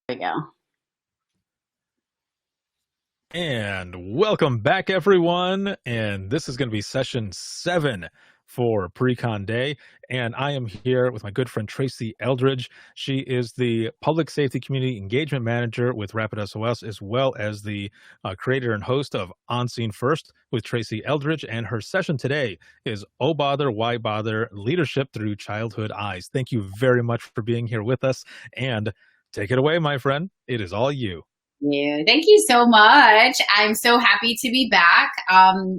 We go. And welcome back, everyone. And this is going to be session 7 for Pre-Con Day. And I am here with my good friend Tracy Eldridge. She is the Public Safety Community Engagement Manager with Rapid SOS, as well as the creator and host of On Scene First with Tracy Eldridge. And her session today is Oh Bother, Why Bother? Leadership Through Childhood Eyes. Thank you very much for being here with us. And take it away, my friend. It is all you. Yeah, thank you so much. I'm so happy to be back.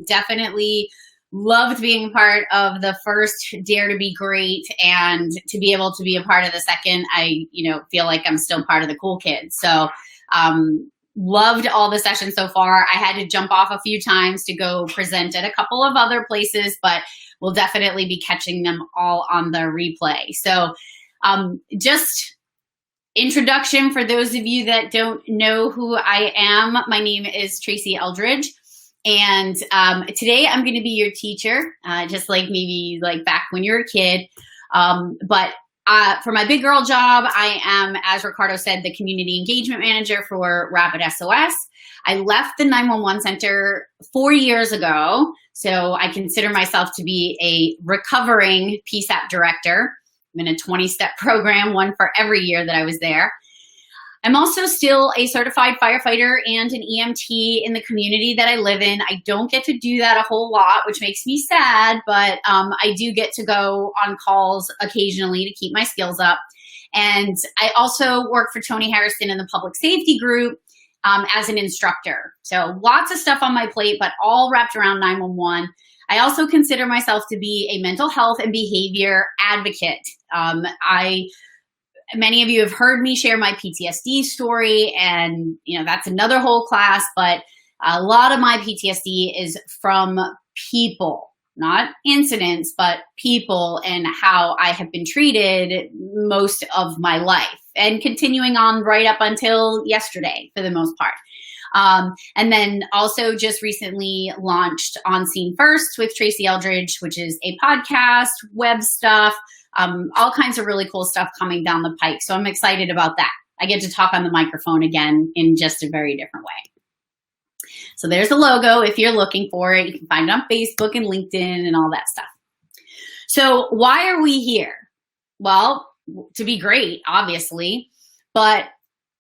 Definitely loved being part of the first Dare to Be Great, and to be able to be a part of the second. I, feel like I'm still part of the cool kids. So, loved all the sessions so far. I had to jump off a few times to go present at a couple of other places, but we'll definitely be catching them all on the replay. So, just introduction for those of you that don't know who I am. My name is Tracy Eldridge, and today I'm going to be your teacher, just like maybe like back when you were a kid. But for my big girl job, I am, as Ricardo said, the community engagement manager for Rapid SOS. I left the 911 center 4 years ago, so I consider myself to be a recovering PSAP director. I'm in a 20-step program, one for every year that I was there. I'm also still a certified firefighter and an EMT in the community that I live in. I don't get to do that a whole lot, which makes me sad, but I do get to go on calls occasionally to keep my skills up. And I also work for Tony Harrison in the public safety group as an instructor. So lots of stuff on my plate, but all wrapped around 911. I also consider myself to be a mental health and behavior advocate. Many of you have heard me share my PTSD story, and that's another whole class, but a lot of my PTSD is from people, not incidents, but people, and how I have been treated most of my life, and continuing on right up until yesterday for the most part. And then also just recently launched On Scene First with Tracy Eldridge, which is a podcast, web stuff, all kinds of really cool stuff coming down the pike. So I'm excited about that. I get to talk on the microphone again in just a very different way. So there's the logo. If you're looking for it, you can find it on Facebook and LinkedIn and all that stuff. So why are we here? Well, to be great, obviously, but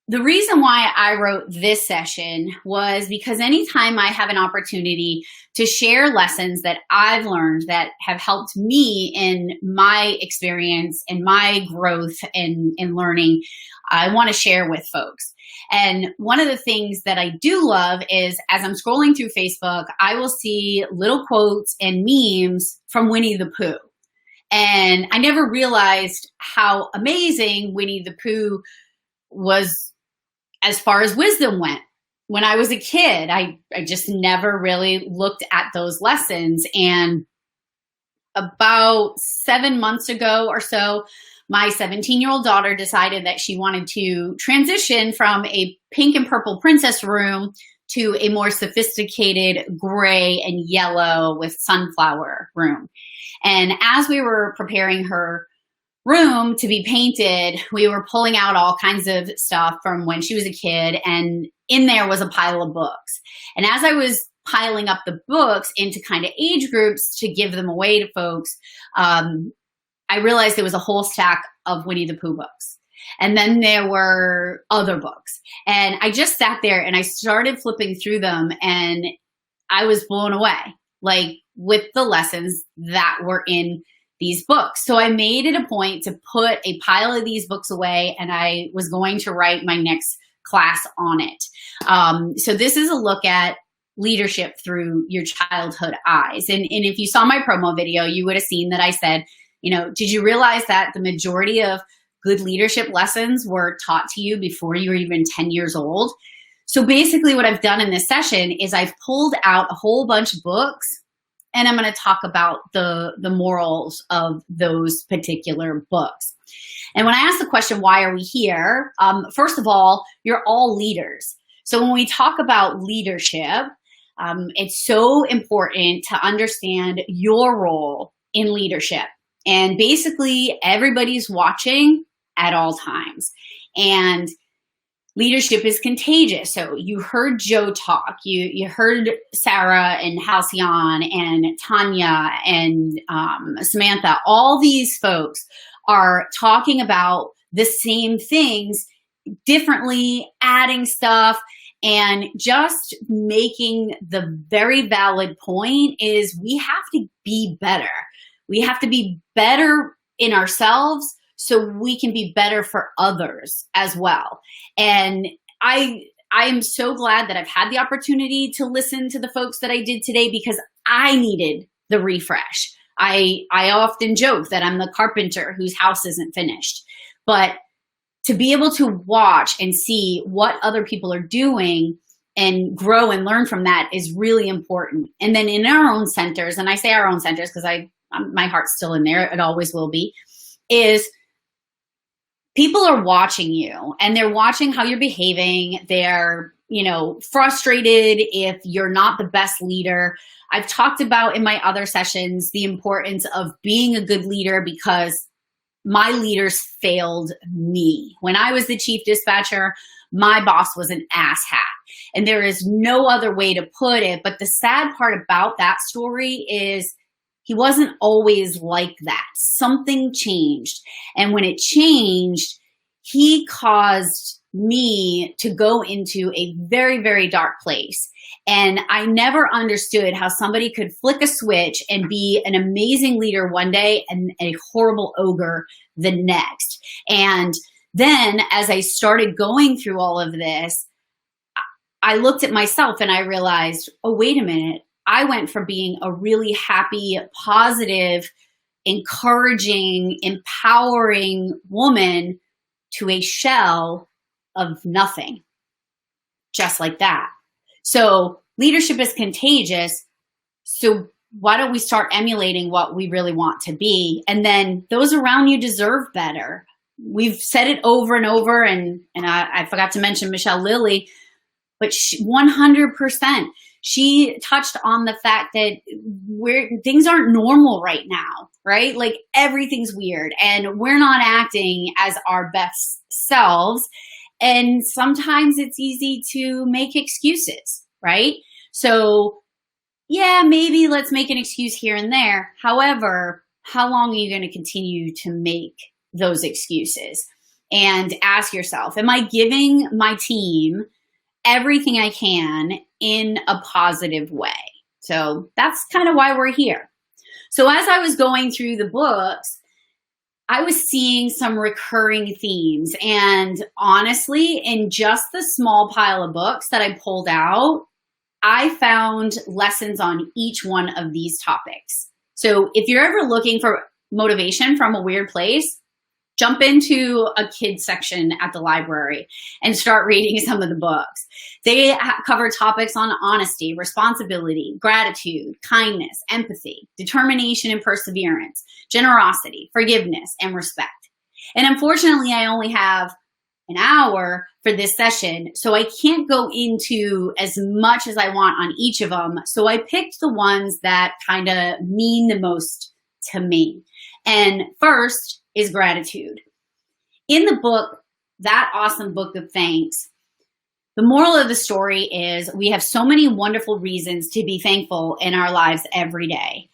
the reason why I wrote this session was because anytime I have an opportunity to share lessons that I've learned that have helped me in my experience and my growth in learning, I want to share with folks. And one of the things that I do love is, as I'm scrolling through Facebook, I will see little quotes and memes from Winnie the Pooh. And I never realized how amazing Winnie the Pooh was as far as wisdom went. When I was a kid, I just never really looked at those lessons. And about 7 months ago or so, my 17-year-old daughter decided that she wanted to transition from a pink and purple princess room to a more sophisticated gray and yellow with sunflower room. And as we were preparing her room to be painted, we were pulling out all kinds of stuff from when she was a kid, and in there was a pile of books. And as I was piling up the books into kind of age groups to give them away to folks, I realized there was a whole stack of Winnie the Pooh books. And then there were other books. And I just sat there and I started flipping through them, and I was blown away, like with the lessons that were in these books. So I made it a point to put a pile of these books away, and I was going to write my next class on it. So this is a look at leadership through your childhood eyes. And if you saw my promo video, you would have seen that I said, did you realize that the majority of good leadership lessons were taught to you before you were even 10 years old? So basically what I've done in this session is I've pulled out a whole bunch of books, and I'm going to talk about the morals of those particular books. And when I ask the question, why are we here? First of all, you're all leaders. So when we talk about leadership, it's so important to understand your role in leadership. And basically, everybody's watching at all times. And leadership is contagious. So you heard Joe talk, you heard Sarah and Halcyon and Tanya and Samantha. All these folks are talking about the same things differently, adding stuff, and just making the very valid point is we have to be better. We have to be better in ourselves so we can be better for others as well. And I am so glad that I've had the opportunity to listen to the folks that I did today because I needed the refresh. I often joke that I'm the carpenter whose house isn't finished, but to be able to watch and see what other people are doing and grow and learn from that is really important. And then in our own centers, and I say our own centers because my heart's still in there, it always will be, is people are watching you and they're watching how you're behaving. They're, frustrated if you're not the best leader. I've talked about in my other sessions the importance of being a good leader because my leaders failed me. When I was the chief dispatcher, my boss was an asshat. And there is no other way to put it. But the sad part about that story is he wasn't always like that. Something changed. And when it changed, he caused me to go into a very, very dark place. And I never understood how somebody could flick a switch and be an amazing leader one day and a horrible ogre the next. And then as I started going through all of this, I looked at myself and I realized, oh, wait a minute. I went from being a really happy, positive, encouraging, empowering woman to a shell of nothing, just like that. So leadership is contagious. So why don't we start emulating what we really want to be? And then those around you deserve better. We've said it over and over, and I forgot to mention Michelle Lilly, but 100%. She touched on the fact that things aren't normal right now, right? Like everything's weird and we're not acting as our best selves. And sometimes it's easy to make excuses, right? So yeah, maybe let's make an excuse here and there. However, how long are you going to continue to make those excuses? And ask yourself, am I giving my team everything I can in a positive way? So that's kind of why we're here. So as I was going through the books, I was seeing some recurring themes. And honestly, in just the small pile of books that I pulled out, I found lessons on each one of these topics. So if you're ever looking for motivation from a weird place, jump into a kids section at the library and start reading some of the books. They cover topics on honesty, responsibility, gratitude, kindness, empathy, determination and perseverance, generosity, forgiveness, and respect. And unfortunately, I only have an hour for this session, so I can't go into as much as I want on each of them. So I picked the ones that kind of mean the most to me. And first is gratitude. In the book, That Awesome Book of Thanks, the moral of the story is we have so many wonderful reasons to be thankful in our lives every day.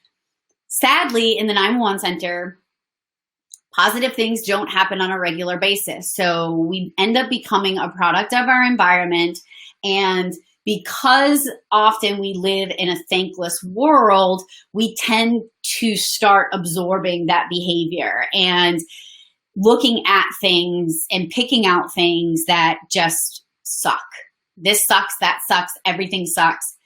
Sadly, in the 911 Center, positive things don't happen on a regular basis. So we end up becoming a product of our environment. And because often we live in a thankless world, we tend to start absorbing that behavior and looking at things and picking out things that just suck. This sucks, that sucks, everything sucks.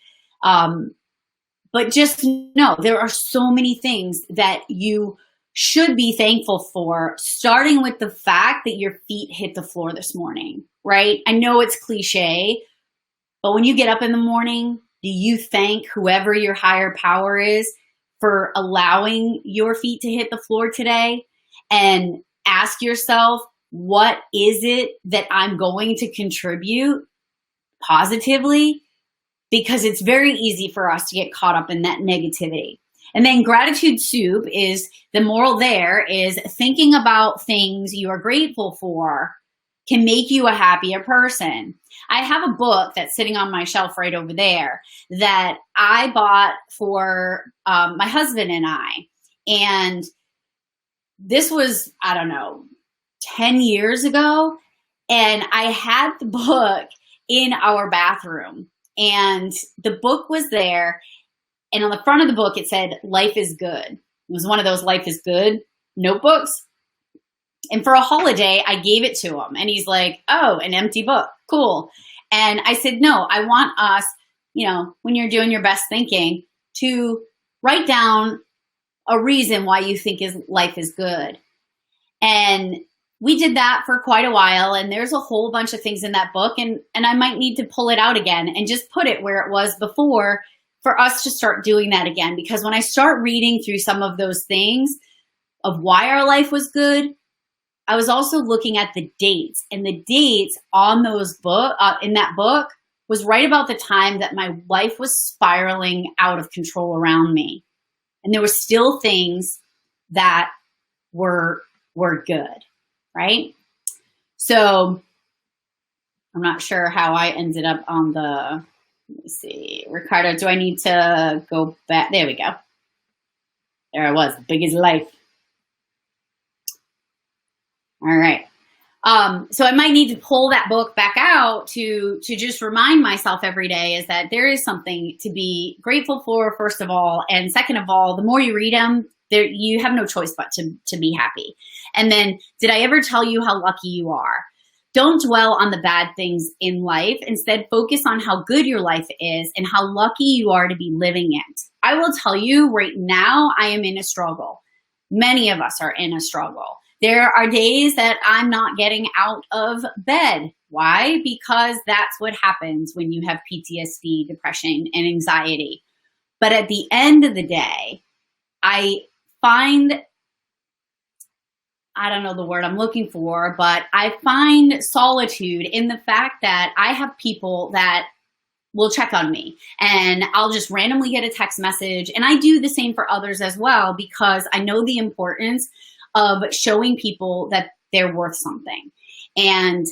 But just know there are so many things that you should be thankful for, starting with the fact that your feet hit the floor this morning, right? I know it's cliche, but when you get up in the morning, do you thank whoever your higher power is for allowing your feet to hit the floor today? And ask yourself, what is it that I'm going to contribute positively? Because it's very easy for us to get caught up in that negativity. And then gratitude soup is, the moral there is thinking about things you are grateful for can make you a happier person. I have a book that's sitting on my shelf right over there that I bought for my husband and I. And this was, I don't know, 10 years ago. And I had the book in our bathroom. And the book was there. And on the front of the book, it said, "Life is good." It was one of those "Life is good" notebooks. And for a holiday, I gave it to him. And he's like, "Oh, an empty book. Cool." And I said, "No, I want us, when you're doing your best thinking, to write down a reason why you think life is good." And we did that for quite a while. And there's a whole bunch of things in that book. And I might need to pull it out again and just put it where it was before for us to start doing that again. Because when I start reading through some of those things of why our life was good, I was also looking at the dates, and the dates on those in that book was right about the time that my life was spiraling out of control around me. And there were still things that were good, right? So I'm not sure how I ended up on let me see, Ricardo, do I need to go back? There we go. There I was, big as life. All right. So I might need to pull that book back out to just remind myself every day is that there is something to be grateful for, first of all. And second of all, the more you read them, you have no choice but to be happy. And then, did I ever tell you how lucky you are? Don't dwell on the bad things in life. Instead, focus on how good your life is and how lucky you are to be living it. I will tell you right now, I am in a struggle. Many of us are in a struggle. There are days that I'm not getting out of bed. Why? Because that's what happens when you have PTSD, depression, and anxiety. But at the end of the day, I find, I don't know the word I'm looking for, but I find solitude in the fact that I have people that will check on me, and I'll just randomly get a text message. And I do the same for others as well, because I know the importance of showing people that they're worth something. And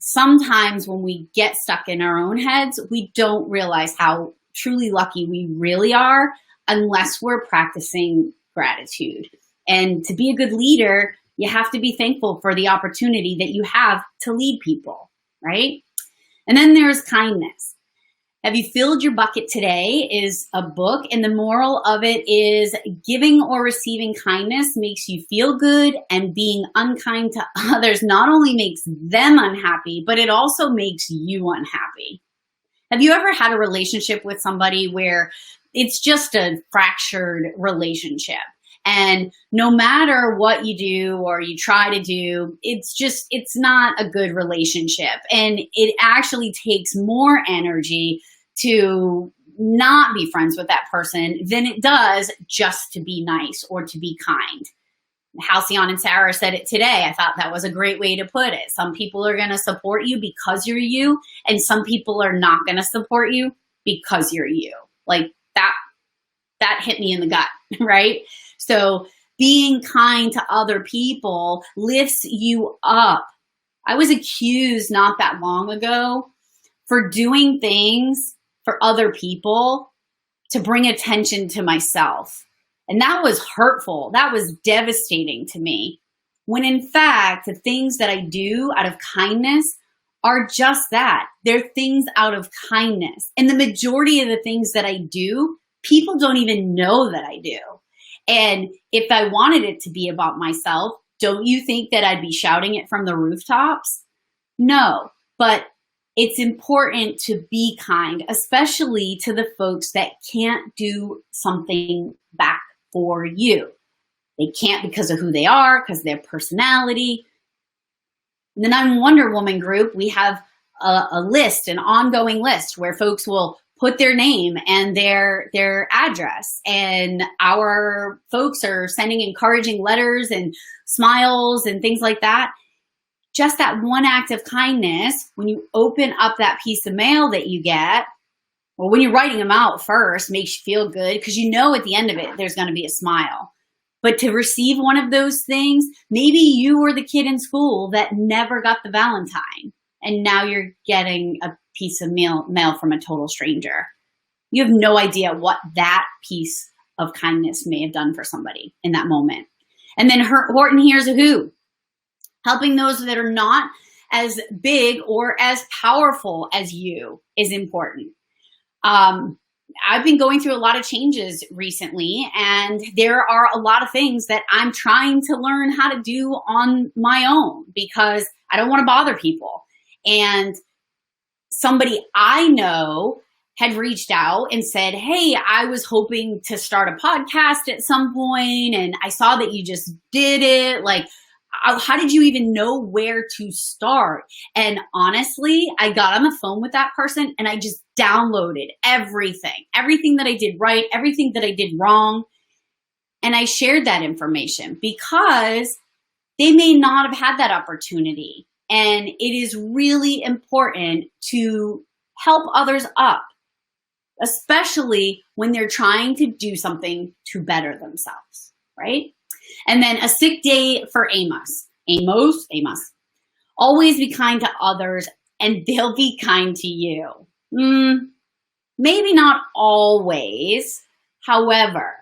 sometimes when we get stuck in our own heads, we don't realize how truly lucky we really are unless we're practicing gratitude. And to be a good leader, you have to be thankful for the opportunity that you have to lead people, right? And then there's kindness. Have You Filled Your Bucket Today is a book, and the moral of it is giving or receiving kindness makes you feel good, and being unkind to others not only makes them unhappy, but it also makes you unhappy. Have you ever had a relationship with somebody where it's just a fractured relationship? And no matter what you do or you try to do, it's not a good relationship. And it actually takes more energy to not be friends with that person than it does just to be nice or to be kind. Halcyon and Sarah said it today. I thought that was a great way to put it. Some people are going to support you because you're you, and some people are not going to support you because you're you. Like that hit me in the gut, right? So being kind to other people lifts you up. I was accused not that long ago for doing things for other people to bring attention to myself. And that was hurtful. That was devastating to me. When in fact, the things that I do out of kindness are just that. They're things out of kindness. And the majority of the things that I do, people don't even know that I do. And if I wanted it to be about myself, don't you think that I'd be shouting it from the rooftops? No, but it's important to be kind, especially to the folks that can't do something back for you. They can't because of who they are, because of their personality. In the 9 Wonder Woman group, we have a list, an ongoing list where folks will put their name and their address. And our folks are sending encouraging letters and smiles and things like that. Just that one act of kindness, when you open up that piece of mail that you get, or when you're writing them out first, makes you feel good because you know at the end of it, there's going to be a smile. But to receive one of those things, maybe you were the kid in school that never got the Valentine, and now you're getting a piece of mail from a total stranger. You have no idea what that piece of kindness may have done for somebody in that moment. And then Horton Hears a Who, helping those that are not as big or as powerful as you is important. I've been going through a lot of changes recently, and there are a lot of things that I'm trying to learn how to do on my own because I don't want to bother people. And somebody I know had reached out and said, hey, I was hoping to start a podcast at some point, and I saw that you just did it. Like, how did you even know where to start? And honestly, I got on the phone with that person and I just downloaded everything that I did right, everything that I did wrong. And I shared that information because they may not have had that opportunity. And it is really important to help others up, especially when they're trying to do something to better themselves, right? And then a sick day for Amos. Amos. Always be kind to others and they'll be kind to you. Maybe not always. However,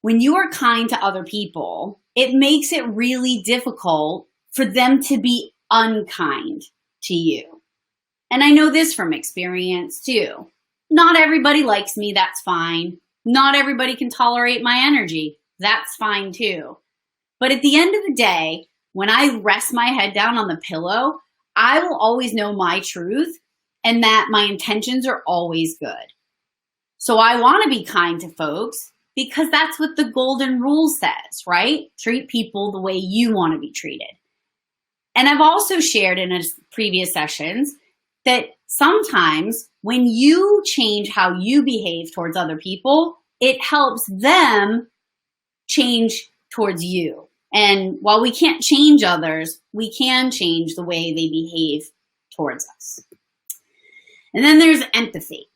when you are kind to other people, it makes it really difficult for them to be unkind to you. And I know this from experience too. Not everybody likes me, that's fine. Not everybody can tolerate my energy. That's fine too. But at the end of the day, when I rest my head down on the pillow, I will always know my truth and that my intentions are always good. So I want to be kind to folks because that's what the golden rule says, right? Treat people the way you want to be treated. And I've also shared in previous sessions that sometimes when you change how you behave towards other people, it helps them change towards you. And while we can't change others, we can change the way they behave towards us. And then there's empathy.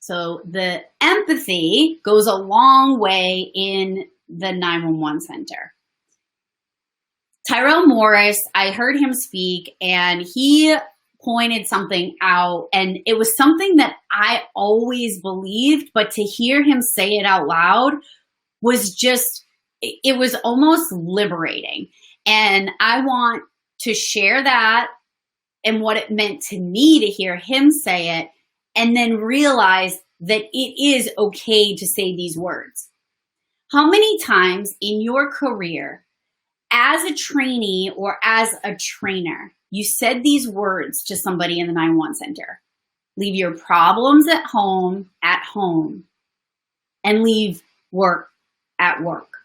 So the empathy goes a long way in the 911 center. Tyrell Morris, I heard him speak and he pointed something out, and it was something that I always believed, but to hear him say it out loud was just, it was almost liberating. And I want to share that and what it meant to me to hear him say it, and then realize that it is okay to say these words. How many times in your career, as a trainee or as a trainer, you said these words to somebody in the 911 center? Leave your problems at home, and leave work at work.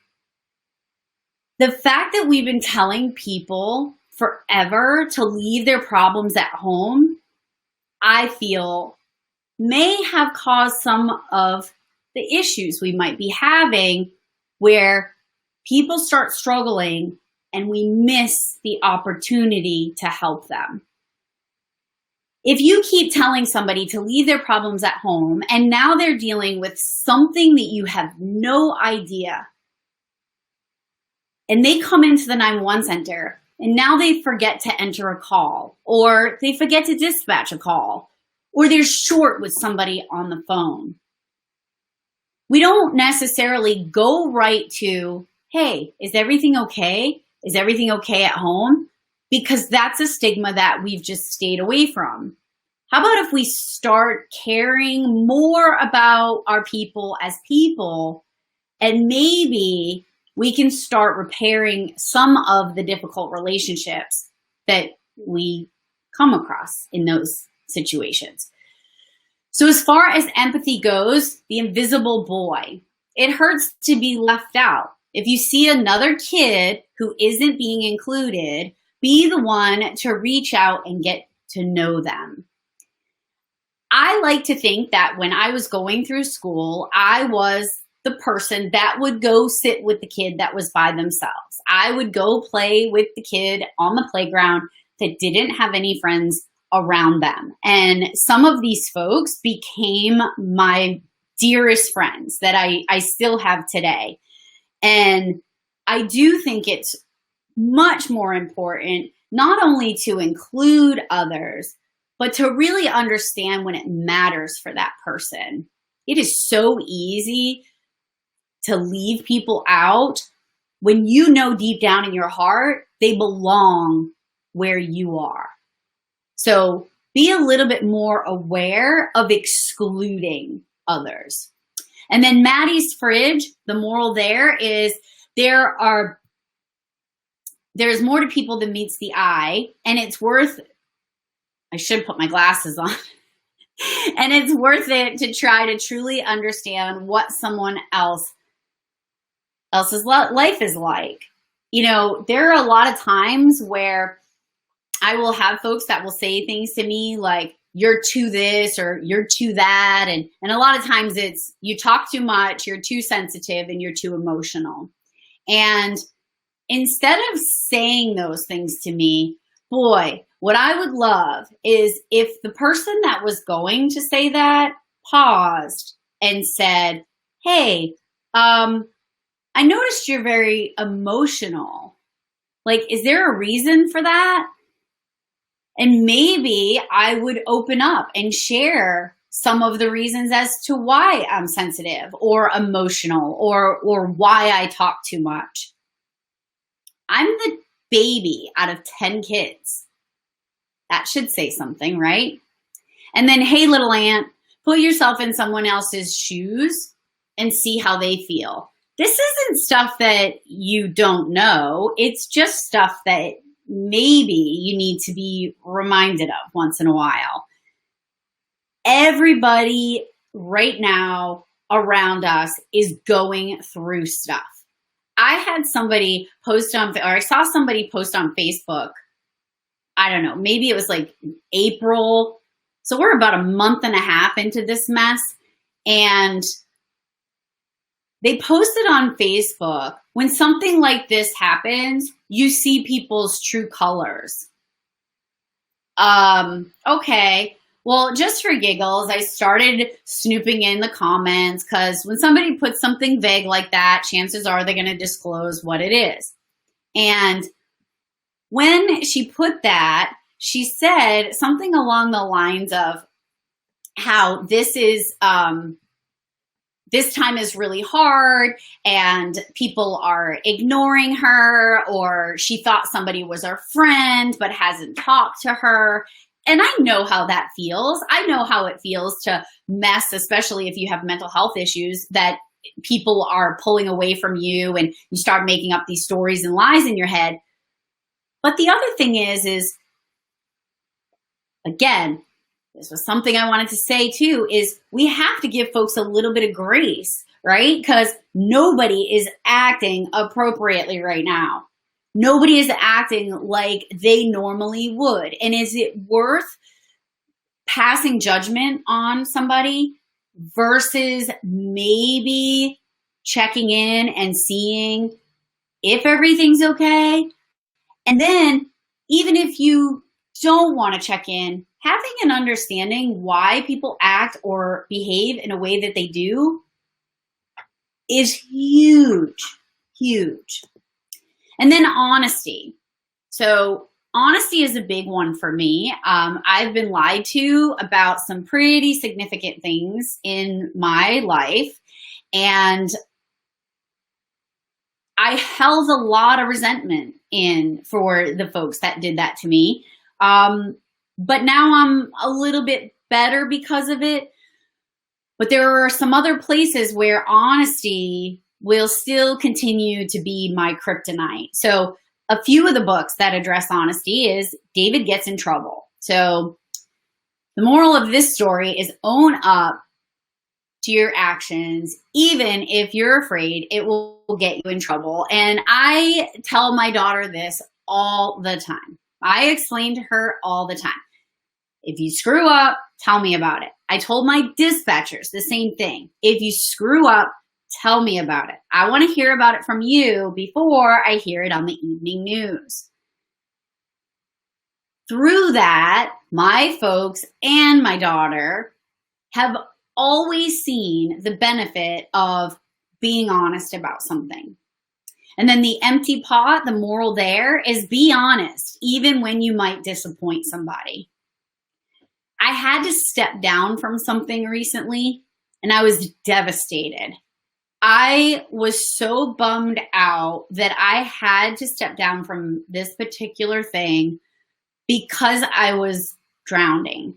The fact that we've been telling people forever to leave their problems at home, I feel may have caused some of the issues we might be having where people start struggling and we miss the opportunity to help them. If you keep telling somebody to leave their problems at home and now they're dealing with something that you have no idea, and they come into the 911 center and now they forget to enter a call, or they forget to dispatch a call, or they're short with somebody on the phone, we don't necessarily go right to, hey, is everything okay? Is everything okay at home? Because that's a stigma that we've just stayed away from. How about if we start caring more about our people as people, and maybe we can start repairing some of the difficult relationships that we come across in those situations. So as far as empathy goes, the invisible boy, it hurts to be left out. If you see another kid who isn't being included, be the one to reach out and get to know them. I like to think that when I was going through school, I was the person that would go sit with the kid that was by themselves. I would go play with the kid on the playground that didn't have any friends around them. And some of these folks became my dearest friends that I still have today. And I do think it's much more important not only to include others, but to really understand when it matters for that person. It is so easy to leave people out when you know deep down in your heart they belong where you are. So be a little bit more aware of excluding others. And then Maddie's fridge, the moral there is there's more to people than meets the eye, and it's worth, I should put my glasses on, and it's worth it to try to truly understand what someone else's life is like. You know, there are a lot of times where I will have folks that will say things to me like, you're too this or you're too that. And a lot of times it's, you talk too much, you're too sensitive, and you're too emotional. And instead of saying those things to me, boy, what I would love is if the person that was going to say that paused and said, hey, I noticed you're very emotional. Like, is there a reason for that? And maybe I would open up and share some of the reasons as to why I'm sensitive or emotional or why I talk too much. I'm the baby out of 10 kids. That should say something, right? And then, hey, little ant, put yourself in someone else's shoes and see how they feel. This isn't stuff that you don't know. It's just stuff that maybe you need to be reminded of once in a while. Everybody right now around us is going through stuff. I had somebody post on, or I saw somebody post on Facebook, I don't know, maybe it was like April. So we're about a month and a half into this mess. And they posted on Facebook, when something like this happens, you see people's true colors. Okay. Well, just for giggles, I started snooping in the comments because when somebody puts something vague like that, chances are they're going to disclose what it is. And when she put that, she said something along the lines of how this time is really hard and people are ignoring her, or she thought somebody was her friend but hasn't talked to her. And I know how that feels. I know how it feels to mess, especially if you have mental health issues, that people are pulling away from you and you start making up these stories and lies in your head. But the other thing is again, this was something I wanted to say too, is we have to give folks a little bit of grace, right? Because nobody is acting appropriately right now. Nobody is acting like they normally would. And is it worth passing judgment on somebody versus maybe checking in and seeing if everything's okay? And then even if you don't want to check in, having an understanding why people act or behave in a way that they do is huge, huge. And then honesty. So honesty is a big one for me. I've been lied to about some pretty significant things in my life. And I held a lot of resentment in for the folks that did that to me. But now I'm a little bit better because of it. But there are some other places where honesty will still continue to be my kryptonite. So a few of the books that address honesty is David Gets in Trouble. So the moral of this story is own up to your actions, even if you're afraid it will get you in trouble. And I tell my daughter this all the time. I explain to her all the time. If you screw up, tell me about it. I told my dispatchers the same thing. If you screw up, tell me about it. I want to hear about it from you before I hear it on the evening news. Through that, my folks and my daughter have always seen the benefit of being honest about something. And then the empty pot, the moral there is be honest, even when you might disappoint somebody. I had to step down from something recently, and I was devastated. I was so bummed out that I had to step down from this particular thing because I was drowning.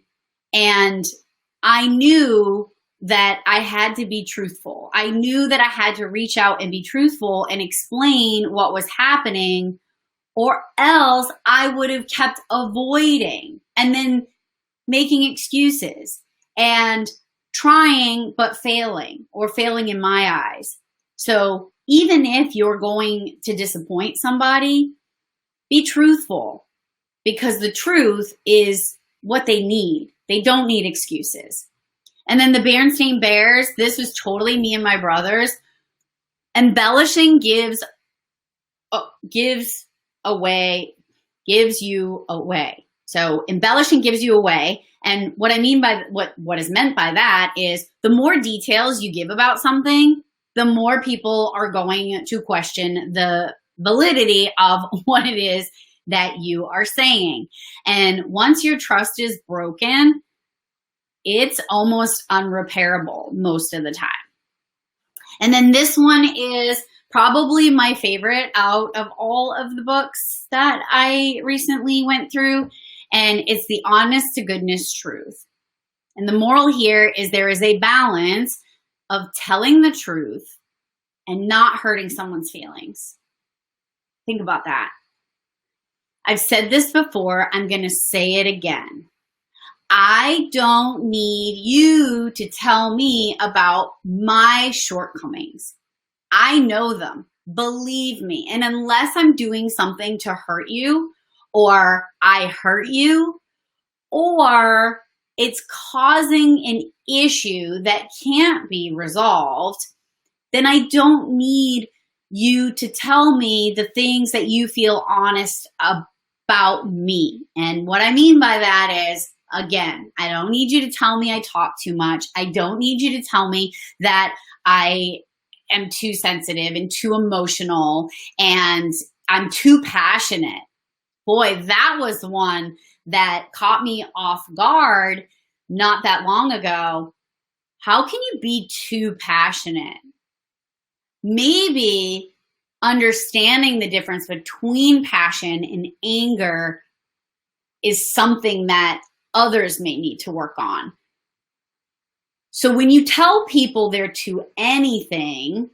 And I knew that I had to be truthful. I knew that I had to reach out and be truthful and explain what was happening, or else I would have kept avoiding and then making excuses and trying but failing, or failing in my eyes. So even if you're going to disappoint somebody, be truthful, because the truth is what they need. They don't need excuses. And then the Berenstain Bears, this was totally me and my brothers. Embellishing gives you away. So embellishing gives you away. And what I mean by what is meant by that is the more details you give about something, the more people are going to question the validity of what it is that you are saying. And once your trust is broken, it's almost unrepairable most of the time. And then this one is probably my favorite out of all of the books that I recently went through. And it's the honest to goodness truth. And the moral here is there is a balance of telling the truth and not hurting someone's feelings. Think about that. I've said this before. I'm going to say it again. I don't need you to tell me about my shortcomings. I know them. Believe me. And unless I'm doing something to hurt you, or I hurt you, or it's causing an issue that can't be resolved, then I don't need you to tell me the things that you feel honest about me. And what I mean by that is, again, I don't need you to tell me I talk too much. I don't need you to tell me that I am too sensitive and too emotional and I'm too passionate. Boy, that was one that caught me off guard not that long ago. How can you be too passionate? Maybe understanding the difference between passion and anger is something that others may need to work on. So when you tell people they're to anything,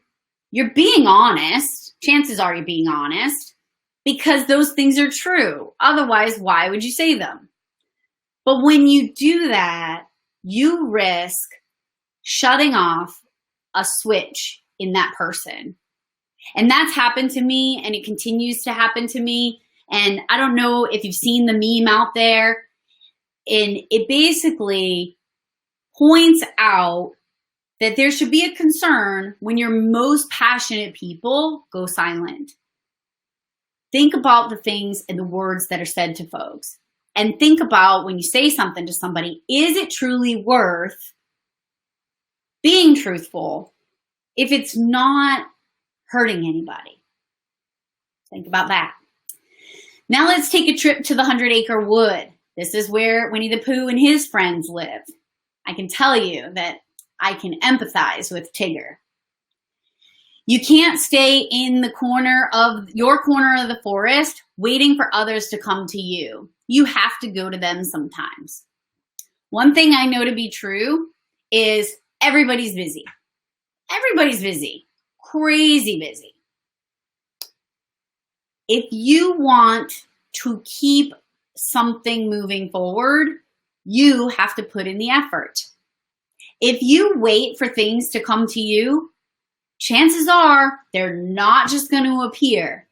you're being honest. Chances are you're being honest because those things are true. Otherwise, why would you say them? But when you do that, you risk shutting off a switch in that person. And that's happened to me, and it continues to happen to me. And I don't know if you've seen the meme out there, and it basically points out that there should be a concern when your most passionate people go silent. Think about the things and the words that are said to folks. And think about when you say something to somebody, is it truly worth being truthful if it's not hurting anybody? Think about that. Now let's take a trip to the 100-Acre Wood. This is where Winnie the Pooh and his friends live. I can tell you that I can empathize with Tigger. You can't stay in the corner of your corner of the forest waiting for others to come to you. You have to go to them sometimes. One thing I know to be true is everybody's busy. Everybody's busy. Crazy busy. If you want to keep something moving forward, you have to put in the effort. If you wait for things to come to you, chances are they're not just going to appear.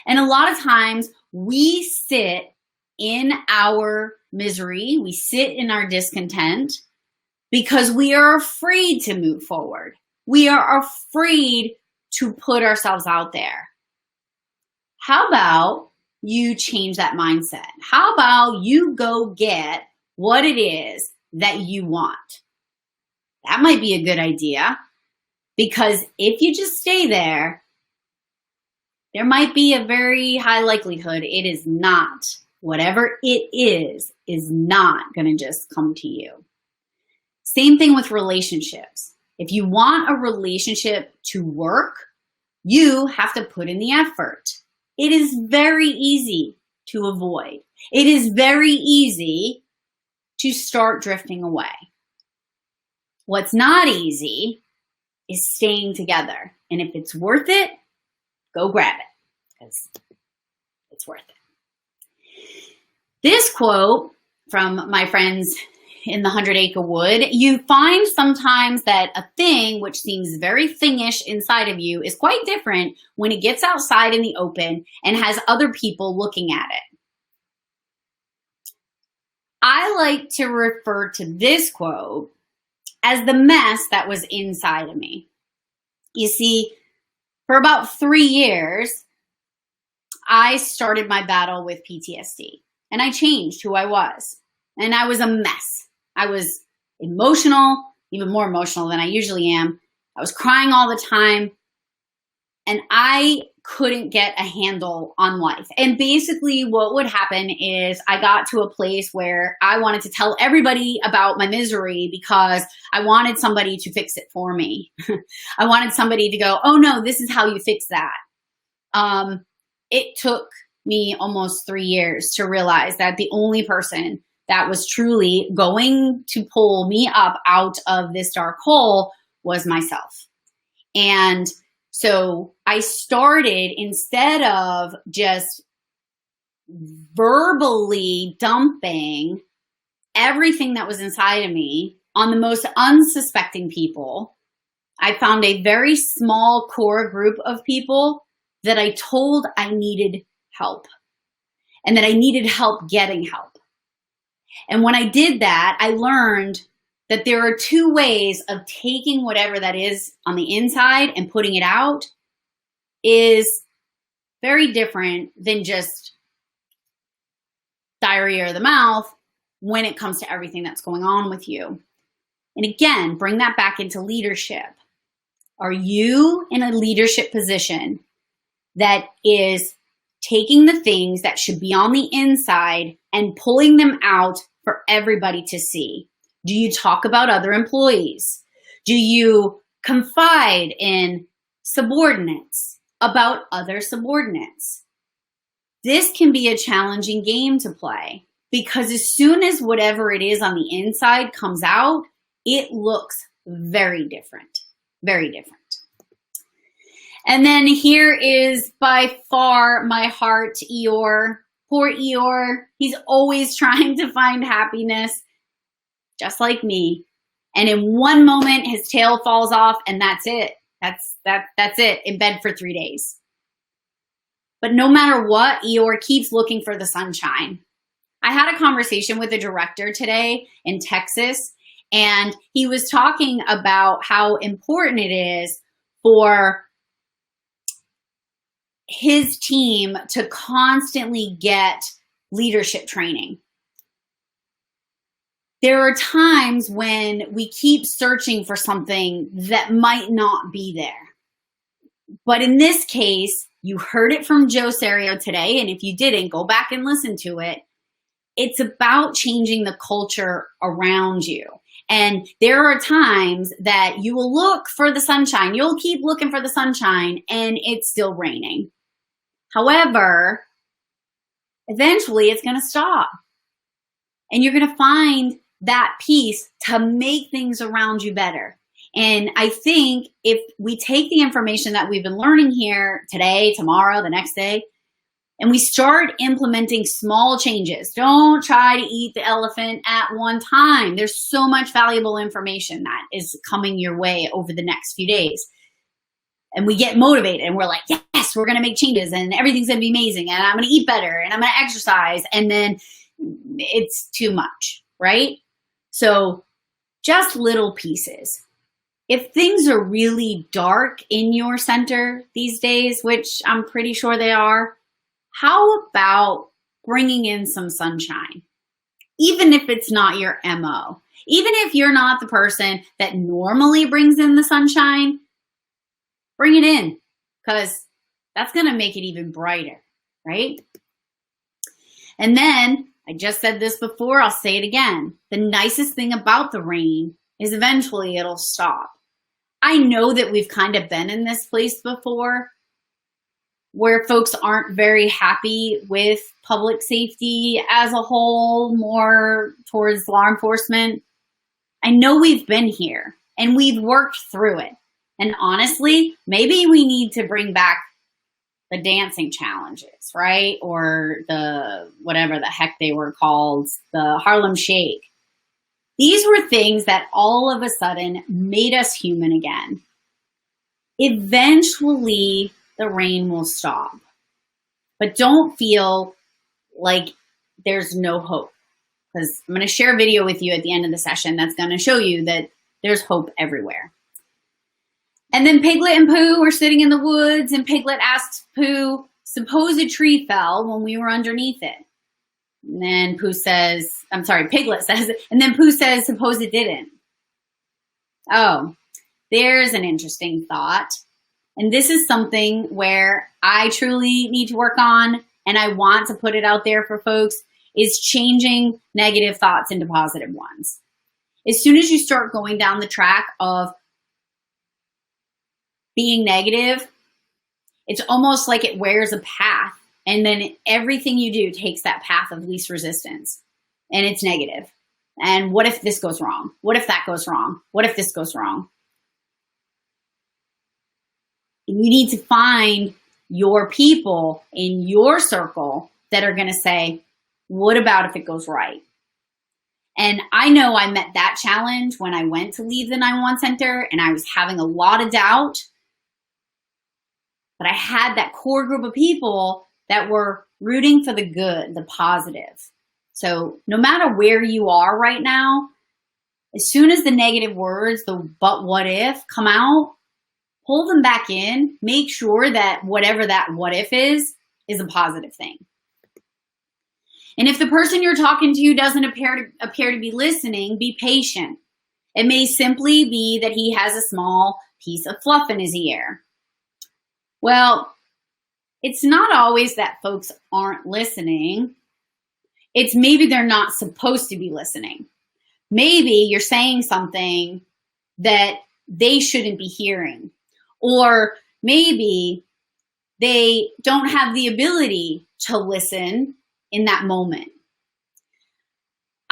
And a lot of times we sit in our misery, we sit in our discontent because we are afraid to move forward. We are afraid to put ourselves out there. How about you change that mindset? How about you go get what it is that you want? That might be a good idea, because if you just stay there, there might be a very high likelihood it is not. Whatever it is not going to just come to you. Same thing with relationships. If you want a relationship to work, you have to put in the effort. It is very easy to avoid. It is very easy to start drifting away. What's not easy is staying together. And if it's worth it, go grab it because it's worth it. This quote from my friends in the 100-Acre Wood, you find sometimes that a thing which seems very thingish inside of you is quite different when it gets outside in the open and has other people looking at it. I like to refer to this quote as the mess that was inside of me. You see, for about 3 years, I started my battle with PTSD and I changed who I was. And I was a mess. I was emotional, even more emotional than I usually am. I was crying all the time and I couldn't get a handle on life. And basically what would happen is I got to a place where I wanted to tell everybody about my misery because I wanted somebody to fix it for me. I wanted somebody to go, oh no, this is how you fix that. It took me almost 3 years to realize that the only person that was truly going to pull me up out of this dark hole was myself. And so I started, instead of just verbally dumping everything that was inside of me on the most unsuspecting people, I found a very small core group of people that I told I needed help and that I needed help getting help. And when I did that, I learned that there are two ways of taking whatever that is on the inside and putting it out is very different than just diarrhea of the mouth when it comes to everything that's going on with you. And again, bring that back into leadership. Are you in a leadership position that is taking the things that should be on the inside and pulling them out for everybody to see? Do you talk about other employees? Do you confide in subordinates about other subordinates? This can be a challenging game to play because as soon as whatever it is on the inside comes out, it looks very different, very different. And then here is by far my heart, Eeyore. Poor Eeyore. He's always trying to find happiness, just like me. And in one moment, his tail falls off and that's it. That's it, in bed for 3 days. But no matter what, Eeyore keeps looking for the sunshine. I had a conversation with a director today in Texas, and he was talking about how important it is for his team to constantly get leadership training. There are times when we keep searching for something that might not be there. But in this case, you heard it from Joe Serio today, and if you didn't, go back and listen to it. It's about changing the culture around you. And there are times that you will look for the sunshine. You'll keep looking for the sunshine, and it's still raining. However, eventually it's going to stop. And you're going to find that piece to make things around you better. And I think if we take the information that we've been learning here today, tomorrow, the next day, and we start implementing small changes, don't try to eat the elephant at one time. There's so much valuable information that is coming your way over the next few days. And we get motivated and we're like, yes, we're going to make changes and everything's going to be amazing and I'm going to eat better and I'm going to exercise. And then it's too much, right? So just little pieces. If things are really dark in your center these days, which I'm pretty sure they are, how about bringing in some sunshine? Even if it's not your MO, even if you're not the person that normally brings in the sunshine, bring it in because That's going to make it even brighter, right? And then, I just said this before, I'll say it again. The nicest thing about the rain is eventually it'll stop. I know that we've kind of been in this place before where folks aren't very happy with public safety as a whole, more towards law enforcement. I know we've been here and we've worked through it. And honestly, maybe we need to bring back the dancing challenges, right? Or the, whatever the heck they were called, the Harlem Shake. These were things that all of a sudden made us human again. Eventually, the rain will stop. But don't feel like there's no hope. Because I'm going to share a video with you at the end of the session that's going to show you that there's hope everywhere. And then Piglet and Pooh were sitting in the woods, and Piglet asked Pooh, suppose a tree fell when we were underneath it. And then Piglet says, and then Pooh says, suppose it didn't. Oh, there's an interesting thought. And this is something where I truly need to work on, and I want to put it out there for folks, is changing negative thoughts into positive ones. As soon as you start going down the track of being negative, it's almost like it wears a path, and then everything you do takes that path of least resistance, and it's negative. And what if this goes wrong? What if that goes wrong? What if this goes wrong? You need to find your people in your circle that are going to say, what about if it goes right? And I know I met that challenge when I went to leave the 911 center, and I was having a lot of doubt. But I had that core group of people that were rooting for the good, the positive. So no matter where you are right now, as soon as the negative words, the but what if, come out, pull them back in, make sure that whatever that what if is a positive thing. And if the person you're talking to doesn't appear to be listening, be patient. It may simply be that he has a small piece of fluff in his ear. Well, it's not always that folks aren't listening. It's maybe they're not supposed to be listening. Maybe you're saying something that they shouldn't be hearing. Or maybe they don't have the ability to listen in that moment.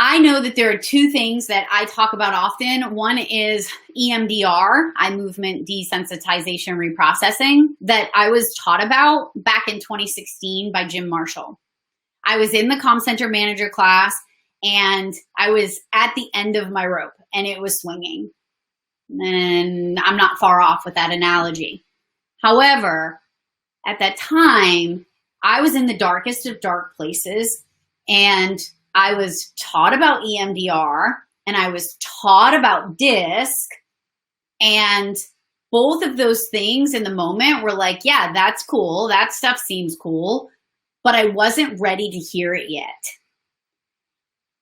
I know that there are two things that I talk about often. One is EMDR, eye movement desensitization reprocessing, that I was taught about back in 2016 by Jim Marshall. I was in the comm center manager class, and I was at the end of my rope, and it was swinging. And I'm not far off with that analogy. However, at that time, I was in the darkest of dark places, and I was taught about EMDR, and I was taught about DISC, and both of those things in the moment were like, yeah, that's cool. That stuff seems cool, but I wasn't ready to hear it yet.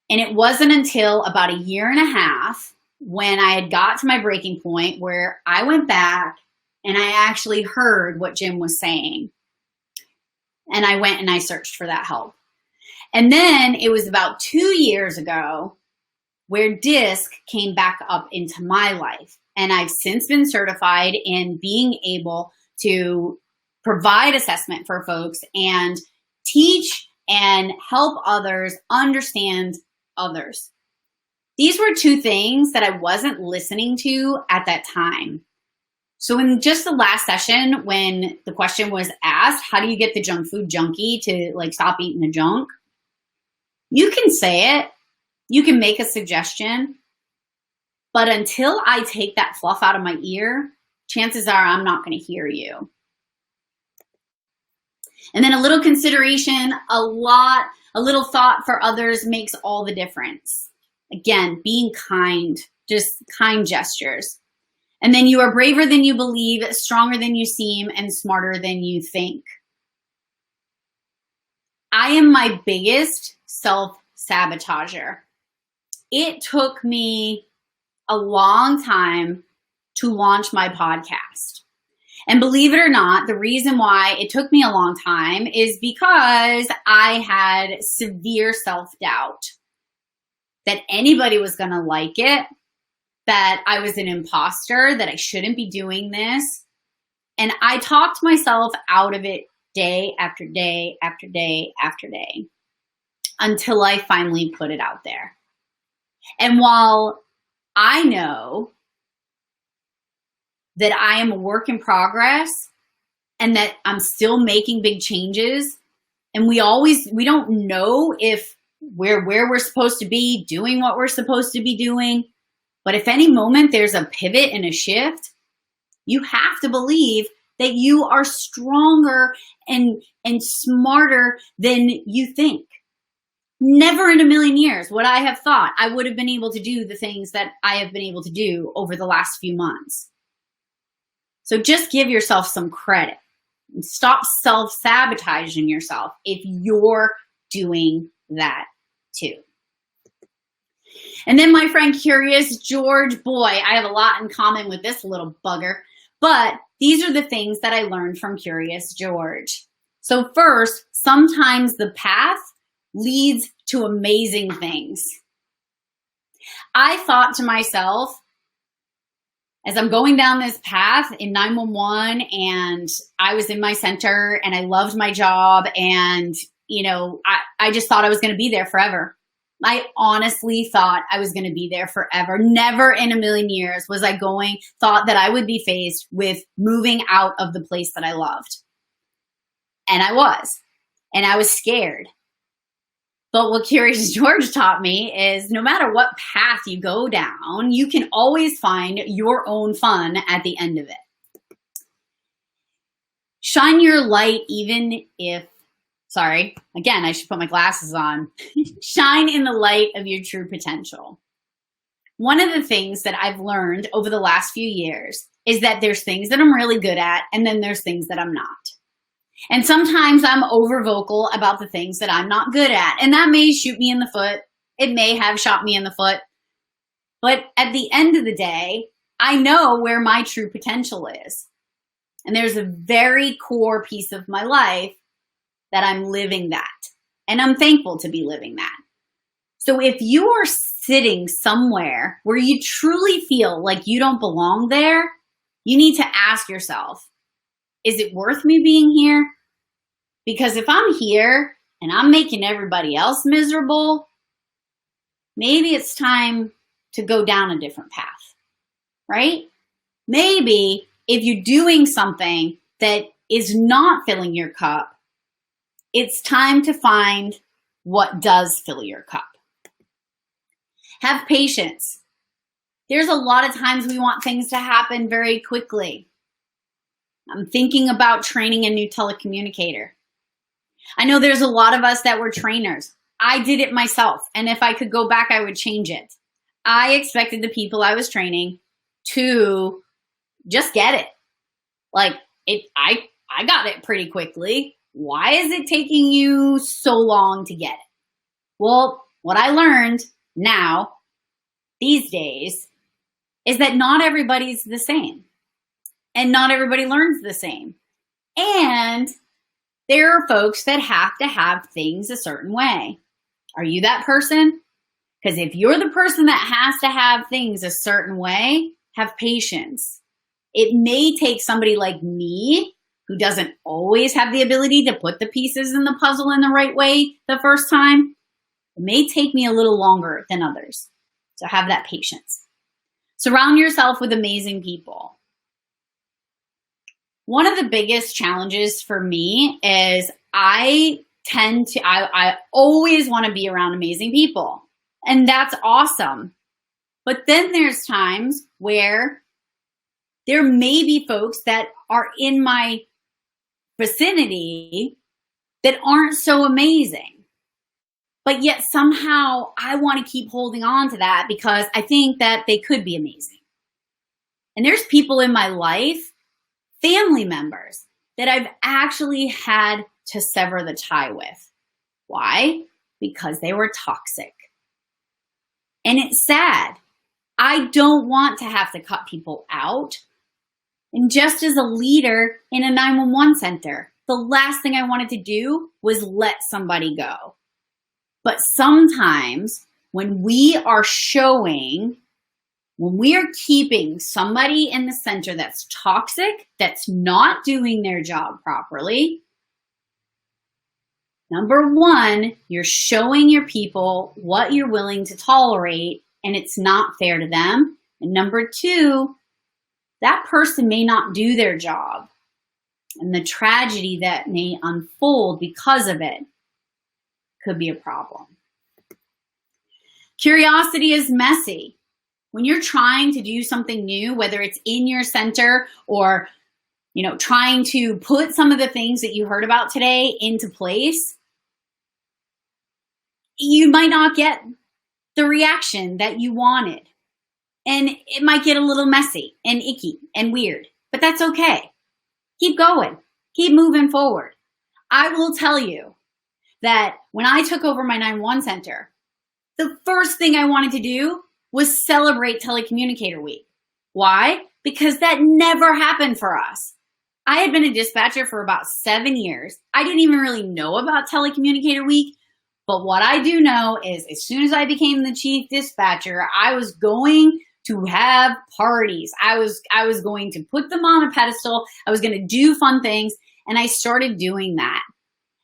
And it wasn't until about a year and a half when I had got to my breaking point where I went back and I actually heard what Jim was saying. And I went and I searched for that help. And then it was about 2 years ago where DISC came back up into my life. And I've since been certified in being able to provide assessment for folks and teach and help others understand others. These were two things that I wasn't listening to at that time. So in just the last session, when the question was asked, how do you get the junk food junkie to stop eating the junk? You can say it, you can make a suggestion, but until I take that fluff out of my ear, chances are I'm not going to hear you. And then a little consideration, a little thought for others makes all the difference. Again, being kind, just kind gestures. And then you are braver than you believe, stronger than you seem, and smarter than you think. I am my biggest self-sabotager. It took me a long time to launch my podcast. And believe it or not, the reason why it took me a long time is because I had severe self-doubt that anybody was going to like it, that I was an imposter, that I shouldn't be doing this. And I talked myself out of it day after day after day after day until I finally put it out there. And while I know that I am a work in progress and that I'm still making big changes, and we don't know if we're where we're supposed to be, doing what we're supposed to be doing. But if any moment there's a pivot and a shift, you have to believe that you are stronger and smarter than you think. Never in a million years would I have thought I would have been able to do the things that I have been able to do over the last few months. So just give yourself some credit and stop self-sabotaging yourself if you're doing that too. And then my friend Curious George, boy, I have a lot in common with this little bugger, but these are the things that I learned from Curious George. So first, sometimes the path leads to amazing things. I thought to myself, as I'm going down this path in 911 and I was in my center and I loved my job and, I just thought I was going to be there forever. I honestly thought I was going to be there forever. Never in a million years was I thought that I would be faced with moving out of the place that I loved. And I was. And I was scared. But what Curious George taught me is no matter what path you go down, you can always find your own fun at the end of it. Shine your light again, I should put my glasses on. Shine in the light of your true potential. One of the things that I've learned over the last few years is that there's things that I'm really good at, and then there's things that I'm not. And sometimes I'm over vocal about the things that I'm not good at. And that may shoot me in the foot. It may have shot me in the foot. But at the end of the day, I know where my true potential is. And there's a very core piece of my life that I'm living that. And I'm thankful to be living that. So if you are sitting somewhere where you truly feel like you don't belong there, you need to ask yourself, is it worth me being here? Because if I'm here and I'm making everybody else miserable, maybe it's time to go down a different path, right? Maybe if you're doing something that is not filling your cup, it's time to find what does fill your cup. Have patience. There's a lot of times we want things to happen very quickly. I'm thinking about training a new telecommunicator. I know there's a lot of us that were trainers. I did it myself, and if I could go back, I would change it. I expected the people I was training to just get it. I got it pretty quickly. Why is it taking you so long to get it? Well, what I learned now, these days, is that not everybody's the same. And not everybody learns the same. And there are folks that have to have things a certain way. Are you that person? Because if you're the person that has to have things a certain way, have patience. It may take somebody like me, who doesn't always have the ability to put the pieces in the puzzle in the right way the first time. It may take me a little longer than others. So have that patience. Surround yourself with amazing people. One of the biggest challenges for me is I always want to be around amazing people. And that's awesome. But then there's times where there may be folks that are in my vicinity that aren't so amazing. But yet somehow I want to keep holding on to that because I think that they could be amazing. And there's people in my life, family members, that I've actually had to sever the tie with. Why? Because they were toxic. And it's sad. I don't want to have to cut people out, And just as a leader in a 911 center, the last thing I wanted to do was let somebody go. But sometimes when we are keeping somebody in the center that's toxic, that's not doing their job properly, number one, you're showing your people what you're willing to tolerate, and it's not fair to them. And number two, that person may not do their job, and the tragedy that may unfold because of it could be a problem. Curiosity is messy. When you're trying to do something new, whether it's in your center or, trying to put some of the things that you heard about today into place, you might not get the reaction that you wanted. And it might get a little messy and icky and weird, but that's okay. Keep going. Keep moving forward. I will tell you that when I took over my 911 center, the first thing I wanted to do was celebrate Telecommunicator Week. Why? Because that never happened for us. I had been a dispatcher for about 7 years. I didn't even really know about Telecommunicator Week, but what I do know is as soon as I became the chief dispatcher, I was going to have parties. I was going to put them on a pedestal. I was going to do fun things, and I started doing that.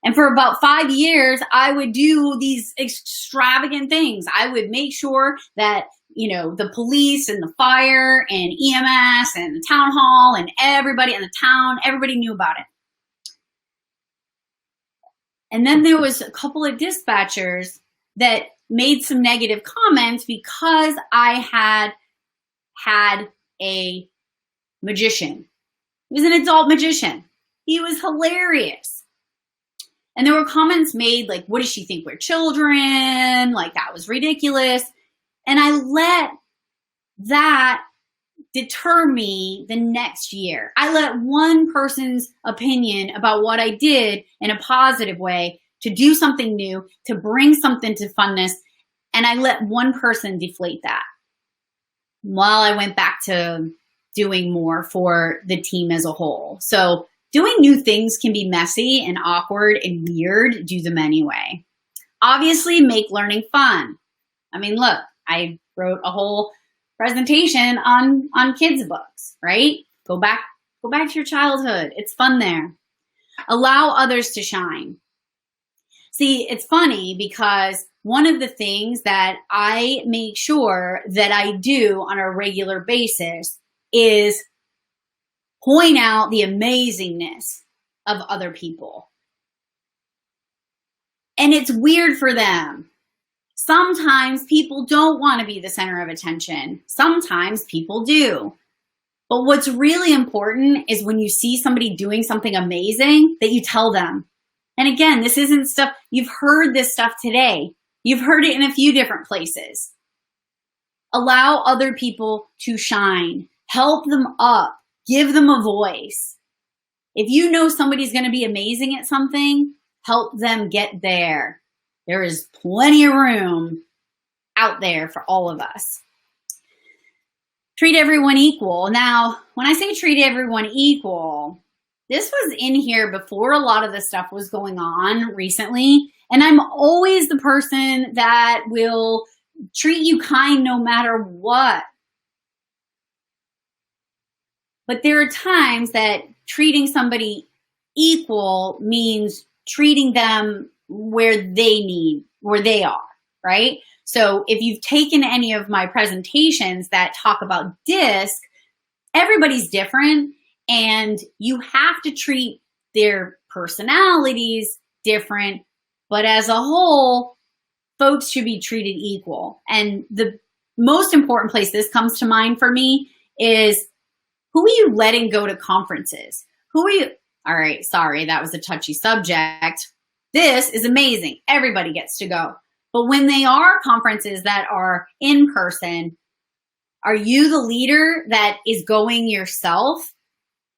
And for about 5 years, I would do these extravagant things. I would make sure that, the police and the fire and EMS and the town hall and everybody in the town, everybody knew about it. And then there was a couple of dispatchers that made some negative comments because I had a magician. He was an adult magician. He was hilarious. And there were comments made like, what does she think we're children? Like, that was ridiculous. And I let that deter me the next year. I let one person's opinion about what I did in a positive way to do something new, to bring something to funness, and I let one person deflate that while I went back to doing more for the team as a whole. So doing new things can be messy and awkward and weird. Do them anyway. Obviously, make learning fun. I mean, look, I wrote a whole presentation on kids' books, right? Go back to your childhood. It's fun there. Allow others to shine. See, it's funny because one of the things that I make sure that I do on a regular basis is point out the amazingness of other people. And it's weird for them. Sometimes people don't want to be the center of attention. Sometimes people do. But what's really important is when you see somebody doing something amazing, that you tell them. And again, this isn't stuff, you've heard this stuff today. You've heard it in a few different places. Allow other people to shine. Help them up. Give them a voice. If you know somebody's going to be amazing at something, help them get there. There is plenty of room out there for all of us. Treat everyone equal. Now, when I say treat everyone equal, this was in here before a lot of this stuff was going on recently. And I'm always the person that will treat you kind no matter what. But there are times that treating somebody equal means treating them where they are, right? So if you've taken any of my presentations that talk about DISC, everybody's different and you have to treat their personalities different, but as a whole, folks should be treated equal. And the most important place this comes to mind for me is, who are you letting go to conferences? Who are you? All right, sorry, that was a touchy subject. This is amazing. Everybody gets to go. But when they are conferences that are in person, are you the leader that is going yourself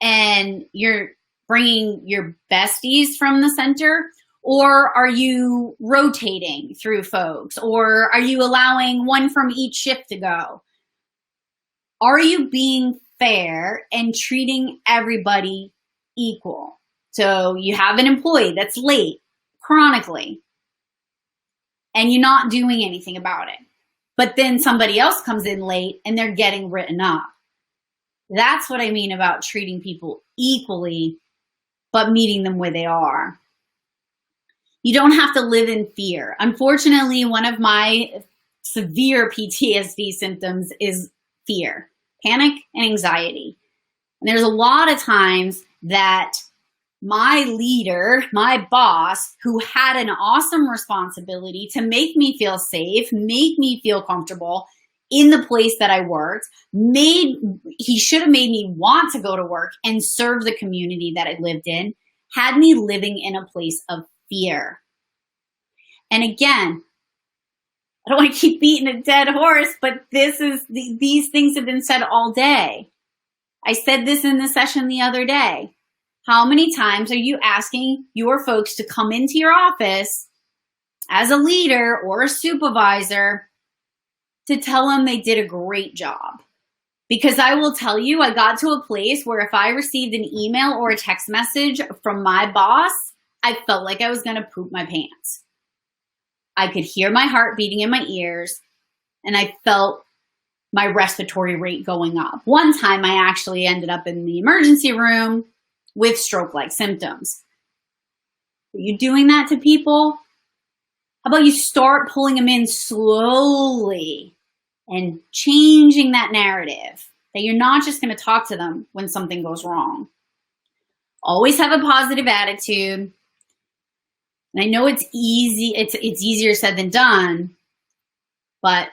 and you're bringing your besties from the center? Or are you rotating through folks? Or are you allowing one from each shift to go? Are you being fair and treating everybody equal. So you have an employee that's late chronically, and you're not doing anything about it. But then somebody else comes in late and they're getting written up. That's what I mean about treating people equally, but meeting them where they are. You don't have to live in fear. Unfortunately, one of my severe PTSD symptoms is fear, panic, and anxiety. And there's a lot of times that my leader, my boss, who had an awesome responsibility to make me feel safe, make me feel comfortable in the place that I worked, he should have made me want to go to work and serve the community that I lived in, had me living in a place of fear. And again, I don't want to keep beating a dead horse, but these things have been said all day. I said this in the session the other day. How many times are you asking your folks to come into your office as a leader or a supervisor to tell them they did a great job? Because I will tell you, I got to a place where if I received an email or a text message from my boss, I felt like I was going to poop my pants. I could hear my heart beating in my ears, and I felt my respiratory rate going up. One time I actually ended up in the emergency room with stroke-like symptoms. Are you doing that to people? How about you start pulling them in slowly and changing that narrative, that you're not just going to talk to them when something goes wrong. Always have a positive attitude. And I know it's easy, it's easier said than done, but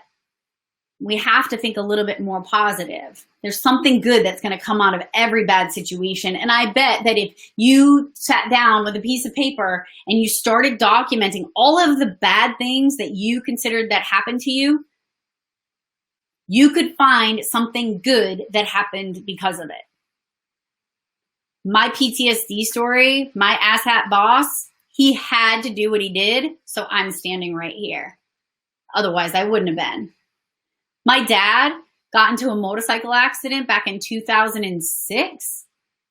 we have to think a little bit more positive. There's something good that's going to come out of every bad situation. And I bet that if you sat down with a piece of paper and you started documenting all of the bad things that you considered that happened to you, you could find something good that happened because of it. My PTSD story, my asshat boss, he had to do what he did, so I'm standing right here. Otherwise, I wouldn't have been. My dad got into a motorcycle accident back in 2006.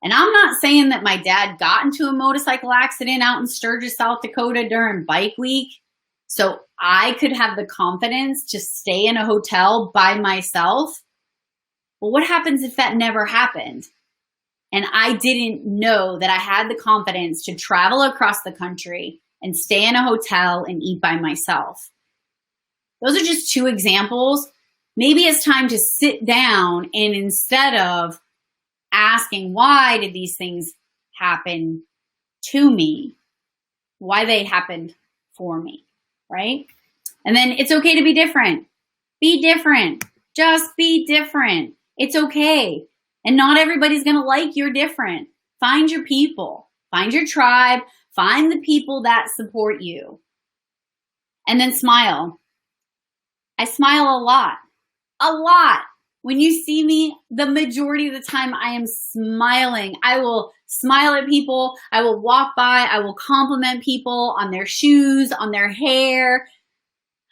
And I'm not saying that my dad got into a motorcycle accident out in Sturgis, South Dakota during bike week, so I could have the confidence to stay in a hotel by myself. Well, what happens if that never happened? And I didn't know that I had the confidence to travel across the country and stay in a hotel and eat by myself. Those are just two examples. Maybe it's time to sit down and instead of asking why did these things happen to me, why they happened for me, right? And then it's okay to be different. Be different. Just be different. It's okay. And not everybody's going to like your different. Find your people. Find your tribe. Find the people that support you. And then smile. I smile a lot. A lot. When you see me, the majority of the time I am smiling. I will smile at people. I will walk by. I will compliment people on their shoes, on their hair.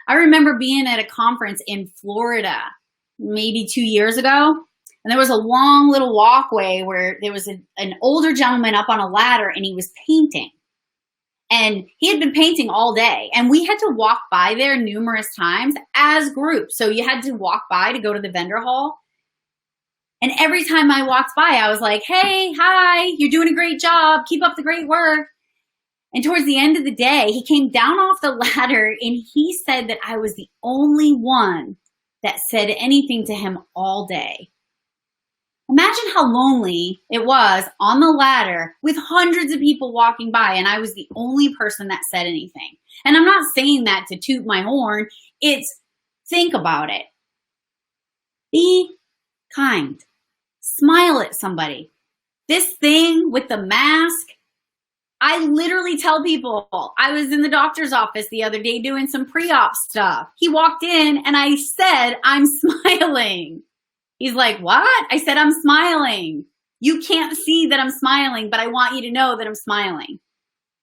I remember being at a conference in Florida maybe 2 years ago. And there was a long little walkway where there was an older gentleman up on a ladder and he was painting. And he had been painting all day. And we had to walk by there numerous times as groups. So you had to walk by to go to the vendor hall. And every time I walked by, I was like, hey, hi, you're doing a great job. Keep up the great work. And towards the end of the day, he came down off the ladder and he said that I was the only one that said anything to him all day. Imagine how lonely it was on the ladder with hundreds of people walking by and I was the only person that said anything. And I'm not saying that to toot my horn. It's think about it. Be kind. Smile at somebody. This thing with the mask, I literally tell people, I was in the doctor's office the other day doing some pre-op stuff. He walked in and I said, I'm smiling. He's like, what? I said, I'm smiling. You can't see that I'm smiling, but I want you to know that I'm smiling.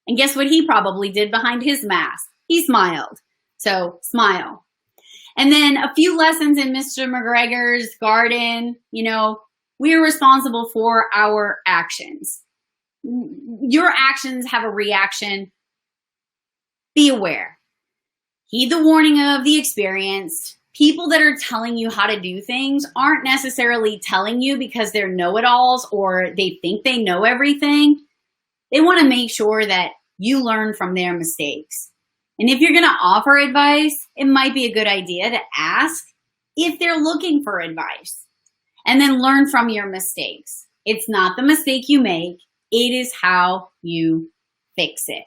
And guess what he probably did behind his mask? He smiled. So smile. And then a few lessons in Mr. McGregor's garden, We are responsible for our actions. Your actions have a reaction. Be aware. Heed the warning of the experienced. People that are telling you how to do things aren't necessarily telling you because they're know-it-alls or they think they know everything. They want to make sure that you learn from their mistakes. And if you're going to offer advice, it might be a good idea to ask if they're looking for advice and then learn from your mistakes. It's not the mistake you make. It is how you fix it.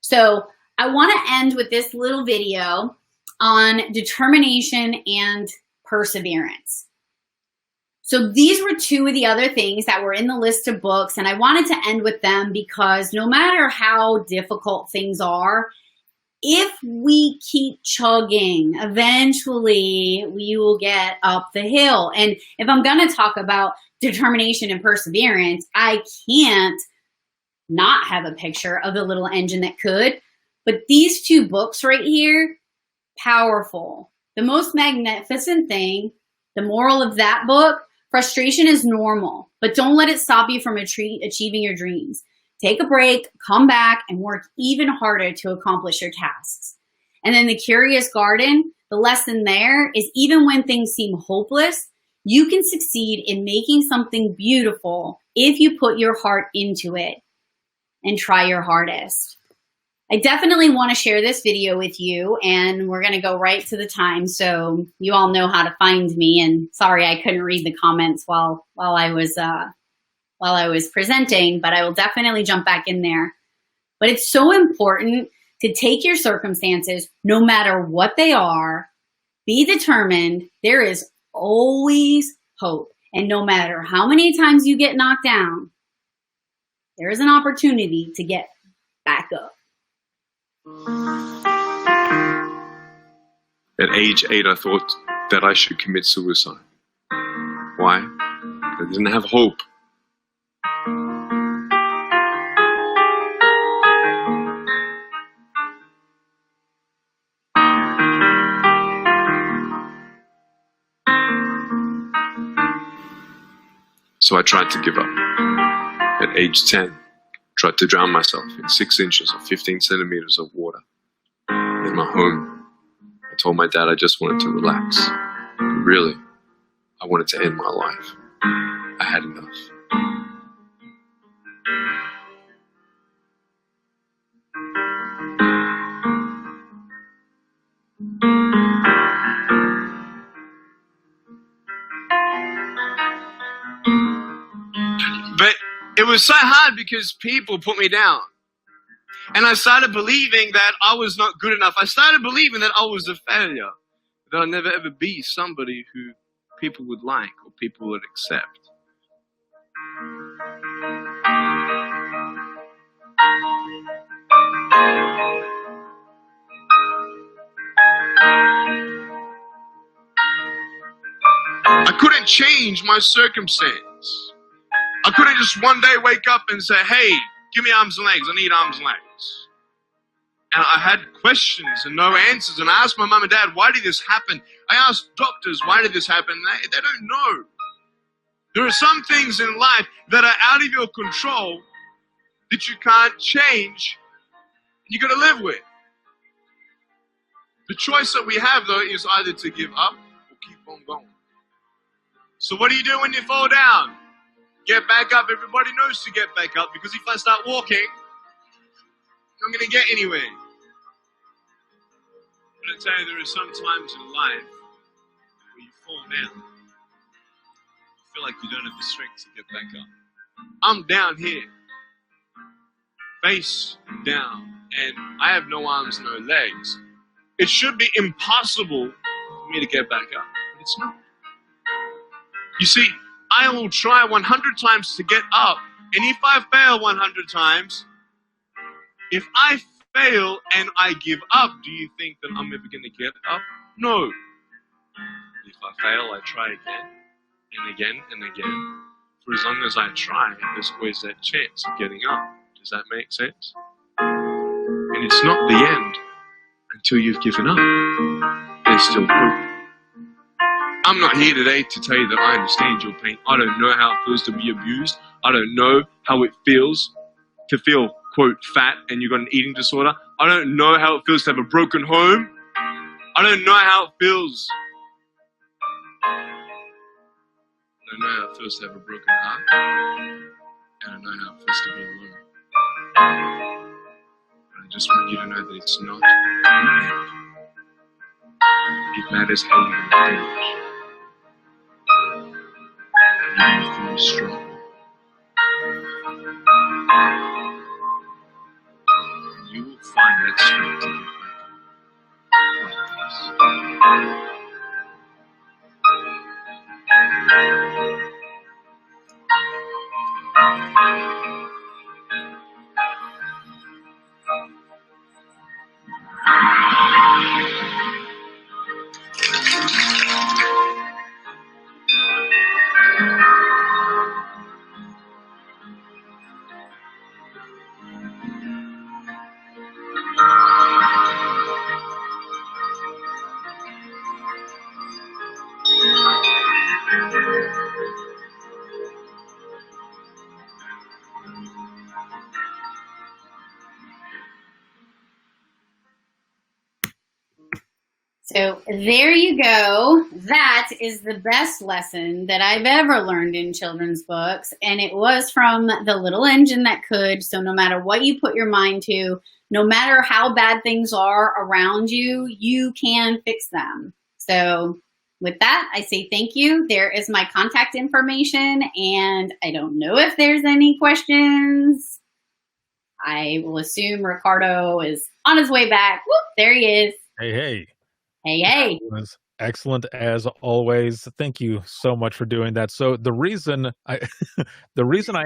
So I want to end with this little video on determination and perseverance. So these were two of the other things that were in the list of books, and I wanted to end with them because no matter how difficult things are, if we keep chugging, eventually we will get up the hill. And if I'm going to talk about determination and perseverance, I can't not have a picture of the little engine that could. But these two books right here, powerful. The most magnificent thing, the moral of that book, frustration is normal, but don't let it stop you from achieving your dreams. Take a break, come back, and work even harder to accomplish your tasks. And then The Curious Garden, the lesson there is even when things seem hopeless, you can succeed in making something beautiful if you put your heart into it and try your hardest. I definitely want to share this video with you, and we're going to go right to the time so you all know how to find me. And sorry, I couldn't read the comments while I was presenting, but I will definitely jump back in there. But it's so important to take your circumstances, no matter what they are, be determined. There is always hope. And no matter how many times you get knocked down, there is an opportunity to get back up. At age 8, I thought that I should commit suicide. Why? I didn't have hope. So I tried to give up. At age 10, tried to drown myself in 6 inches or 15 centimeters of water in my home. I told my dad I just wanted to relax. But really, I wanted to end my life. I had enough. But it was so hard because people put me down. And I started believing that I was not good enough. I started believing that I was a failure. That I'd never ever be somebody who people would like or people would accept. I couldn't change my circumstance. I couldn't just one day wake up and say, hey, give me arms and legs. I need arms and legs. And I had questions and no answers. And I asked my mum and dad, why did this happen? I asked doctors, why did this happen? They don't know. There are some things in life that are out of your control that you can't change and you got to live with. The choice that we have, though, is either to give up or keep on going. So what do you do when you fall down? Get back up. Everybody knows to get back up because if I start walking, I'm going to get anywhere. But I tell you, there are some times in life where you fall down. You feel like you don't have the strength to get back up. I'm down here, face down, and I have no arms, no legs. It should be impossible for me to get back up, but it's not. You see, I will try 100 times to get up, and if I fail 100 times, if I fail and I give up, do you think that I'm ever going to get up? No. If I fail, I try again and again and again. For as long as I try, there's always that chance of getting up. Does that make sense? And it's not the end until you've given up. There's still hope. I'm not here today to tell you that I understand your pain. I don't know how it feels to be abused. I don't know how it feels to feel, quote, fat and you've got an eating disorder. I don't know how it feels to have a broken home. I don't know how it feels. I don't know how it feels to have a broken heart. I don't know how it feels to be alone. But I just want you to know that it's not you. It matters how you finish. You feel strong. You will find that strength to get back like this. So there you go. That is the best lesson that I've ever learned in children's books. And it was from The Little Engine That Could. So no matter what you put your mind to, no matter how bad things are around you, you can fix them. So with that, I say thank you. There is my contact information. And I don't know if there's any questions. I will assume Ricardo is on his way back. Whoop, there he is. Hey, hey. Hey, hey. That was excellent as always. Thank you so much for doing that. So the reason I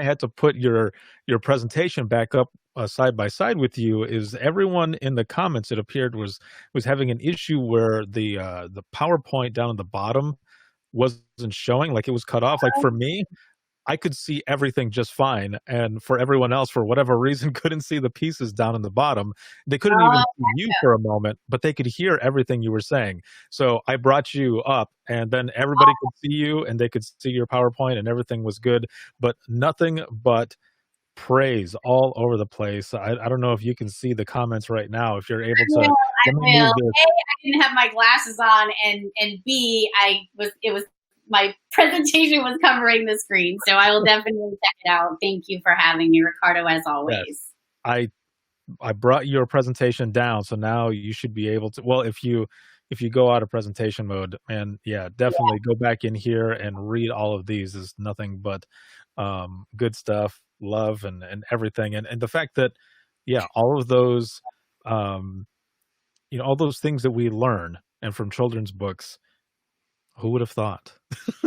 had to put your presentation back up side by side with you is everyone in the comments, it appeared, was having an issue where the PowerPoint down at the bottom wasn't showing, like it was cut off. Like for me, I could see everything just fine. And for everyone else, for whatever reason, couldn't see the pieces down in the bottom. They couldn't even see you for a moment, but they could hear everything you were saying. So I brought you up and then everybody could see you and they could see your PowerPoint and everything was good, but nothing but praise all over the place. I don't know if you can see the comments right now, if you're able to. I will. A, I didn't have my glasses on, and B, it was my presentation was covering the screen, so I will definitely check it out. Thank you for having me, Ricardo, as always. Yes. I brought your presentation down, so now you should be able to. Well, if you go out of presentation mode, and definitely go back in here and read all of these. Is nothing but good stuff, love, and everything, and the fact that all of those all those things that we learn and from children's books. Who would have thought? Just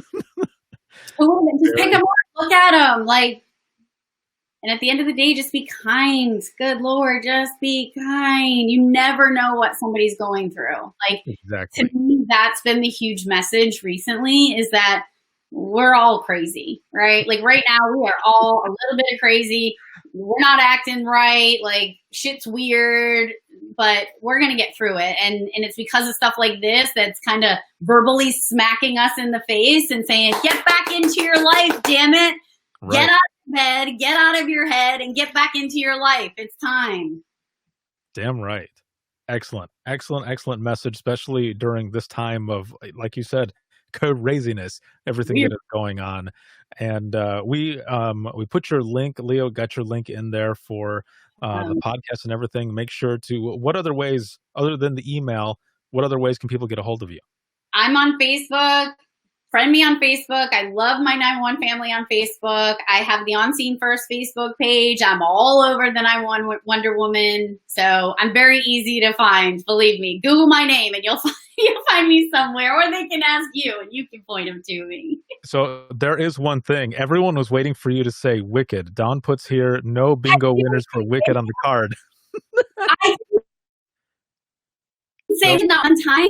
pick them up, look at them, and at the end of the day, just be kind. Good Lord, just be kind. You never know what somebody's going through. Exactly. To me, that's been the huge message recently, is that we're all crazy, right? Like right now, we are all a little bit of crazy. We're not acting right. Like shit's weird, but we're going to get through it. And it's because of stuff like this that's kind of verbally smacking us in the face and saying, get back into your life, damn it. Right. Get out of bed, get out of your head, and get back into your life. It's time. Damn right. Excellent message, especially during this time of, like you said, craziness, everything that is going on. And we put your link, Leo got your link in there for the podcast and everything. Make sure to, what other ways, other than the email, what other ways can people get a hold of you? I'm on Facebook. Friend me on Facebook. I love my 911 family on Facebook. I have the On Scene First Facebook page. I'm all over the 911 Wonder Woman. So I'm very easy to find. Believe me. Google my name and you'll find me somewhere, or they can ask you and you can point them to me. So there is one thing. Everyone was waiting for you to say Wicked. Dawn puts here no bingo winners for Wicked on the card. I say it not on time.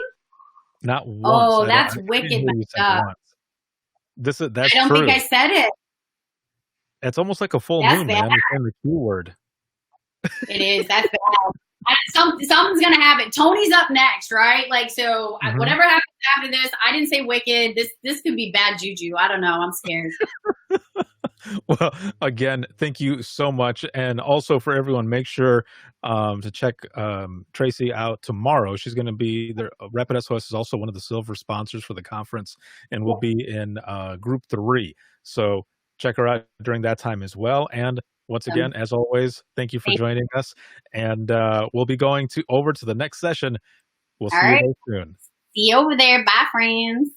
Not once. Oh, that's wicked messed up. That's I don't think I said it. It's almost like a full moon, man. It's in the Q word. It is. That's bad. Something's gonna happen. Tony's up next, right? Like, so whatever happens after this, I didn't say wicked. This could be bad juju. I don't know. I'm scared. Well, again, thank you so much. And also for everyone, make sure to check Tracy out tomorrow. She's going to be there. Rapid SOS is also one of the silver sponsors for the conference and will be in group 3. So check her out during that time as well. And once again, as always, thank you for joining us. And we'll be going over to the next session. We'll see you soon. See you over there. Bye, friends.